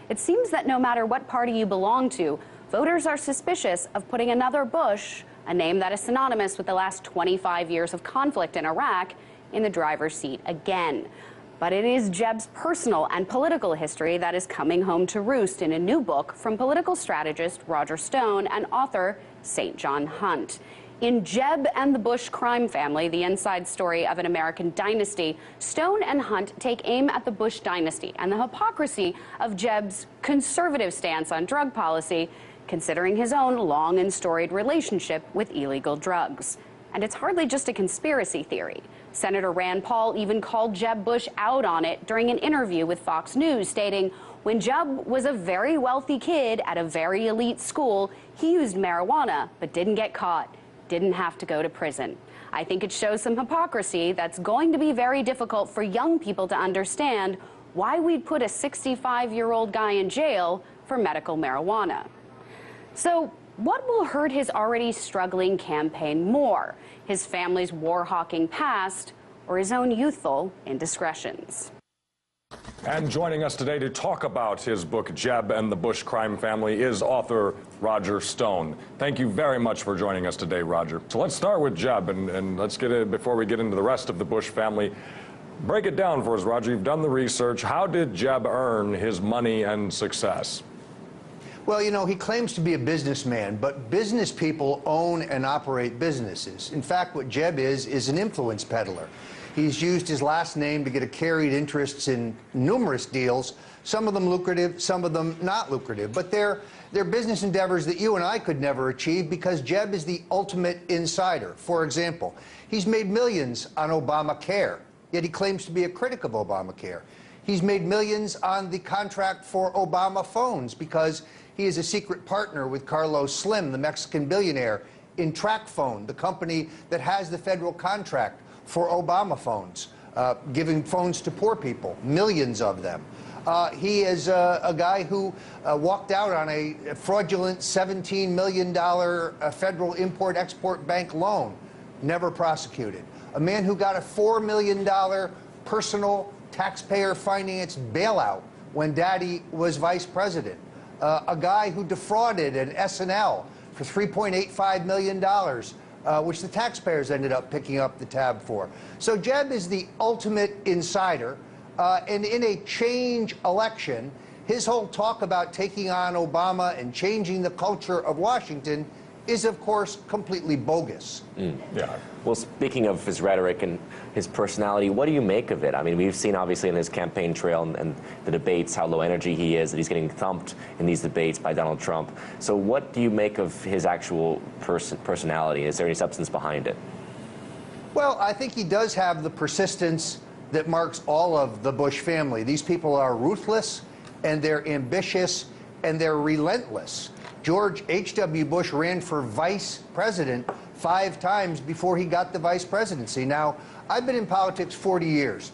It seems that no matter what party you belong to, voters are suspicious of putting another Bush, a name that is synonymous with the last 25 years of conflict in Iraq, in the driver's seat again. But it is Jeb's personal and political history that is coming home to roost in a new book from political strategist Roger Stone and author St. John Hunt. In Jeb and the Bush crime family, the inside story of an American dynasty, Stone and Hunt take aim at the Bush dynasty and the hypocrisy of Jeb's conservative stance on drug policy, considering his own long and storied relationship with illegal drugs. And it's hardly just a conspiracy theory. Senator Rand Paul even called Jeb Bush out on it during an interview with Fox News, stating, "When Jeb was a very wealthy kid at a very elite school, he used marijuana but didn't get caught, didn't have to go to prison." I think it shows some hypocrisy that's going to be very difficult for young people to understand why we'd put a 65-year-old guy in jail for medical marijuana. So what will hurt his already struggling campaign more? His family's war-hawking past or his own youthful indiscretions? And joining us today to talk about his book, Jeb and the Bush Crime Family, is author Roger Stone. Thank you very much for joining us today, Roger. So let's start with Jeb, and let's get it, before we get into the rest of the Bush family, break it down for us, Roger. You've done the research. How did Jeb earn his money and success? Well, you know, he claims to be a businessman, but business people own and operate businesses. In fact, what Jeb is an influence peddler. He's used his last name to get a carried interest in numerous deals, some of them lucrative, some of them not lucrative. But they're business endeavors that you and I could never achieve because Jeb is the ultimate insider. For example, he's made millions on Obamacare, yet he claims to be a critic of Obamacare. He's made millions on the contract for Obama phones because he is a secret partner with Carlos Slim, the Mexican billionaire, in TracFone, the company that has the federal contract for Obama phones, giving phones to poor people, millions of them. He is a guy who walked out on a fraudulent $17 million federal import-export bank loan, never prosecuted. A man who got a $4 million personal taxpayer-financed bailout when Daddy was vice president. A guy who defrauded an SNL for $3.85 million, which the taxpayers ended up picking up the tab for. So Jeb is the ultimate insider, and in a change election, his whole talk about taking on Obama and changing the culture of Washington is, of course, completely bogus. Yeah. Well, speaking of his rhetoric and his personality, what do you make of it? I mean, we've seen, obviously, in his campaign trail and the debates how low energy he is, that he's getting thumped in these debates by Donald Trump. So what do you make of his actual personality? Is there any substance behind it? Well, I think he does have the persistence that marks all of the Bush family. These people are ruthless, and they're ambitious, and they're relentless. George H.W. Bush ran for vice president 5 times before he got the vice presidency. Now, I've been in politics 40 years.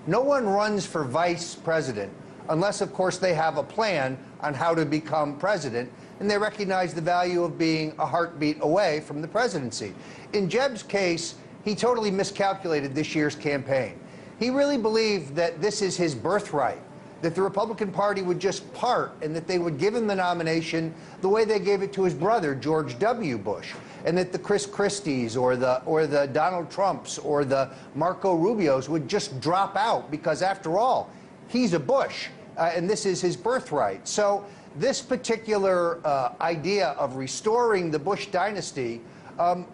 No one runs for vice president unless, of course, they have a plan on how to become president, and they recognize the value of being a heartbeat away from the presidency. In Jeb's case, he totally miscalculated this year's campaign. He really believed that this is his birthright, that the Republican Party would just part and that they would give him the nomination the way they gave it to his brother, George W. Bush, and that the Chris Christies or the Donald Trumps or the Marco Rubios would just drop out because, after all, he's a Bush, and this is his birthright. So this particular idea of restoring the Bush dynasty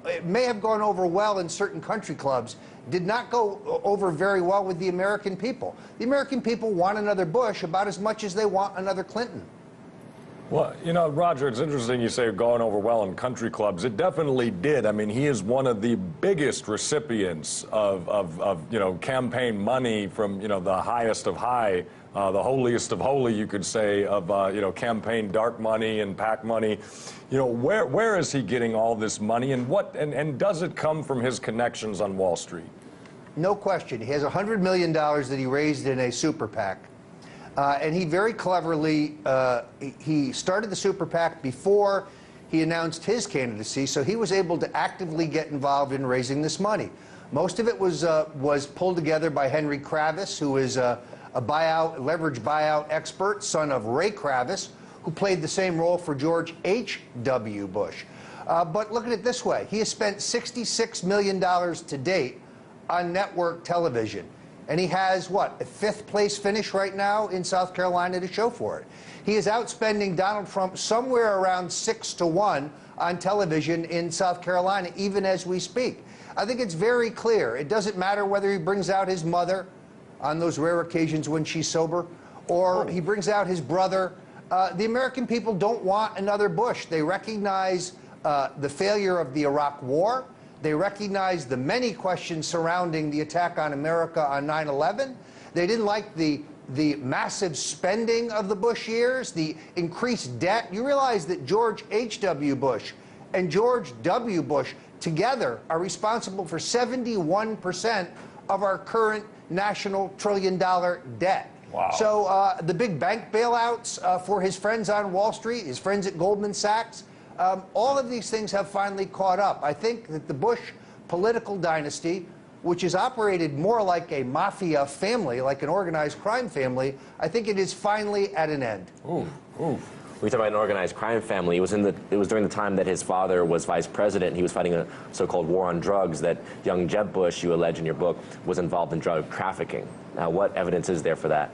it may have gone over well in certain country clubs, did not go over very well with the American people. The American people want another Bush about as much as they want another Clinton. Well, you know, Roger, it's interesting you say going over well in country clubs. It definitely did. I mean, he is one of the biggest recipients of you know, campaign money from, you know, the highest of high, the holiest of holy, you could say, of, you know, campaign dark money and PAC money. You know, where is he getting all this money, and and does it come from his connections on Wall Street? No question. He has $100 million that he raised in a super PAC. And he very cleverly, he started the super PAC before he announced his candidacy, so he was able to actively get involved in raising this money. Most of it was pulled together by Henry Kravis, who is a a leverage buyout expert, son of Ray Kravis, who played the same role for George H.W. Bush. But look at it this way. He has spent $66 million to date on network television. And he has, what, a fifth-place finish right now in South Carolina to show for it. He is outspending Donald Trump somewhere around 6-1 on television in South Carolina, even as we speak. I think it's very clear. It doesn't matter whether he brings out his mother on those rare occasions when she's sober, or he brings out his brother. The American people don't want another Bush. They recognize the failure of the Iraq War. They recognize the many questions surrounding the attack on America on 9/11. They didn't like the massive spending of the Bush years, the increased debt. You realize that George H.W. Bush and George W. Bush together are responsible for 71% of our current national trillion-dollar debt. Wow. So the big bank bailouts for his friends on Wall Street, his friends at Goldman Sachs, all of these things have finally caught up. I think that the Bush political dynasty, which is operated more like a mafia family, like an organized crime family, I think it is finally at an end. Ooh. We talk about an organized crime family. It was during the time that his father was vice president. He was fighting a so-called war on drugs that young Jeb Bush, you allege in your book, was involved in drug trafficking. Now, what evidence is there for that?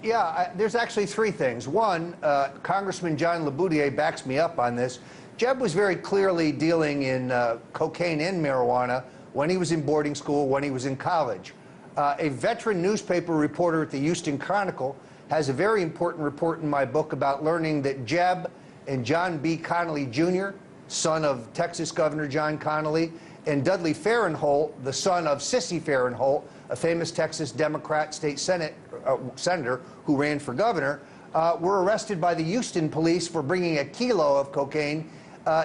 Yeah, there's actually three things. One, Congressman John LaBoudiere backs me up on this. Jeb was very clearly dealing in cocaine and marijuana when he was in boarding school, when he was in college. A veteran newspaper reporter at the Houston Chronicle has a very important report in my book about learning that Jeb and John B. Connally Jr., son of Texas Governor John Connally, and Dudley Farenholt, the son of Sissy Farenholt, a famous Texas Democrat state senator who ran for governor, were arrested by the Houston police for bringing a kilo of cocaine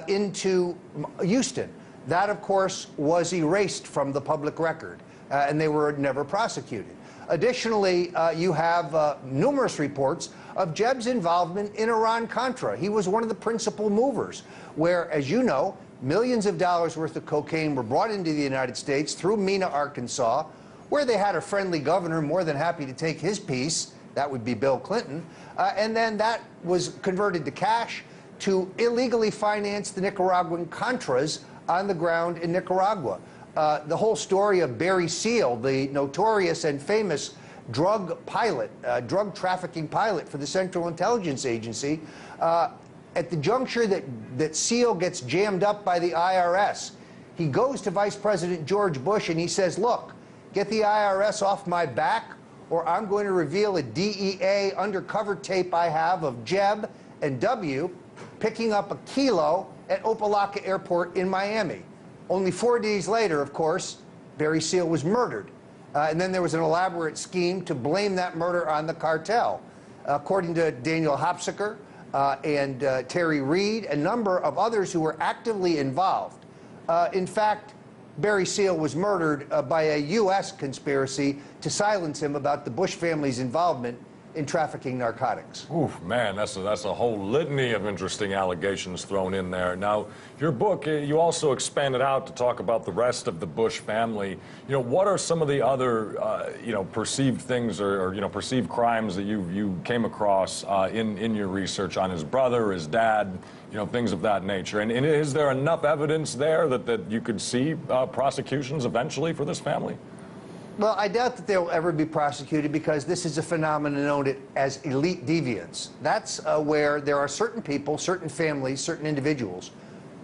into Houston. That, of course, was erased from the public record, and they were never prosecuted. Additionally, you have numerous reports of Jeb's involvement in Iran-Contra. He was one of the principal movers, where, as you know, millions of dollars worth of cocaine were brought into the United States through Mena, Arkansas, where they had a friendly governor more than happy to take his piece. That would be Bill Clinton. And then that was converted to cash to illegally finance the Nicaraguan Contras on the ground in Nicaragua. The whole story of Barry Seal, the notorious and famous drug trafficking pilot for the Central Intelligence Agency, at the juncture that Seal gets jammed up by the IRS, he goes to Vice President George Bush and he says, look, get the IRS off my back, or I'm going to reveal a DEA undercover tape I have of Jeb and W picking up a kilo at Opa-locka Airport in Miami. Only 4 days later, of course, Barry Seal was murdered. And then there was an elaborate scheme to blame that murder on the cartel. According to Daniel Hopsicker and Terry Reid, a number of others who were actively involved. In fact, Barry Seal was murdered by a U.S. conspiracy to silence him about the Bush family's involvement in trafficking narcotics. Oof, man, that's a whole litany of interesting allegations thrown in there. Now, your book, you also expanded out to talk about the rest of the Bush family. You know, what are some of the other, perceived things or perceived crimes that you came across in your research on his brother, his dad, things of that nature? And is there enough evidence there that you could see prosecutions eventually for this family? Well, I doubt that they'll ever be prosecuted because this is a phenomenon known as elite deviance. That's where there are certain people, certain families, certain individuals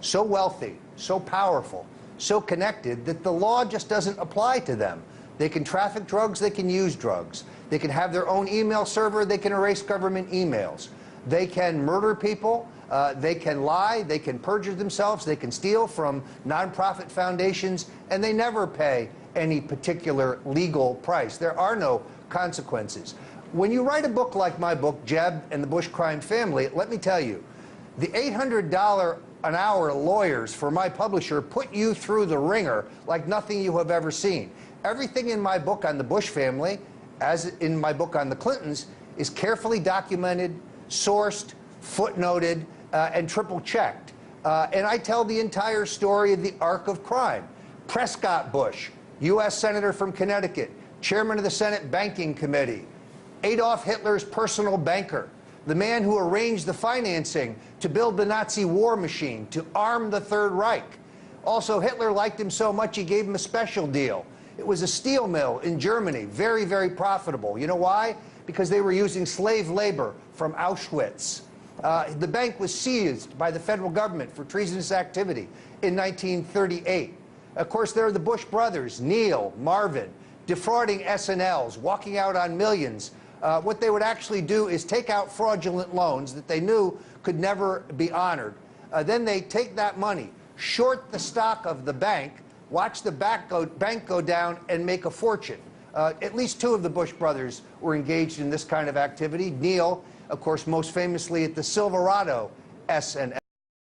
so wealthy, so powerful, so connected that the law just doesn't apply to them. They can traffic drugs, they can use drugs. They can have their own email server, they can erase government emails. They can murder people, they can lie, they can perjure themselves, they can steal from nonprofit foundations, and they never pay any particular legal price. There are no consequences. When you write a book like my book, Jeb and the Bush Crime Family, let me tell you, the $800 an hour lawyers for my publisher put you through the ringer like nothing you have ever seen. Everything in my book on the Bush family, as in my book on the Clintons, is carefully documented, sourced, footnoted, and triple-checked. And I tell the entire story of the arc of crime. Prescott Bush, U.S. Senator from Connecticut, chairman of the Senate Banking Committee, Adolf Hitler's personal banker, the man who arranged the financing to build the Nazi war machine, to arm the Third Reich. Also, Hitler liked him so much he gave him a special deal. It was a steel mill in Germany, very, very profitable. You know why? Because they were using slave labor from Auschwitz. The bank was seized by the federal government for treasonous activity in 1938. Of course, there are the Bush brothers, Neil, Marvin, defrauding S&Ls, walking out on millions. What they would actually do is take out fraudulent loans that they knew could never be honored. Then they take that money, short the stock of the bank, watch the bank go down, and make a fortune. At least two of the Bush brothers were engaged in this kind of activity. Neil, of course, most famously at the Silverado S&L.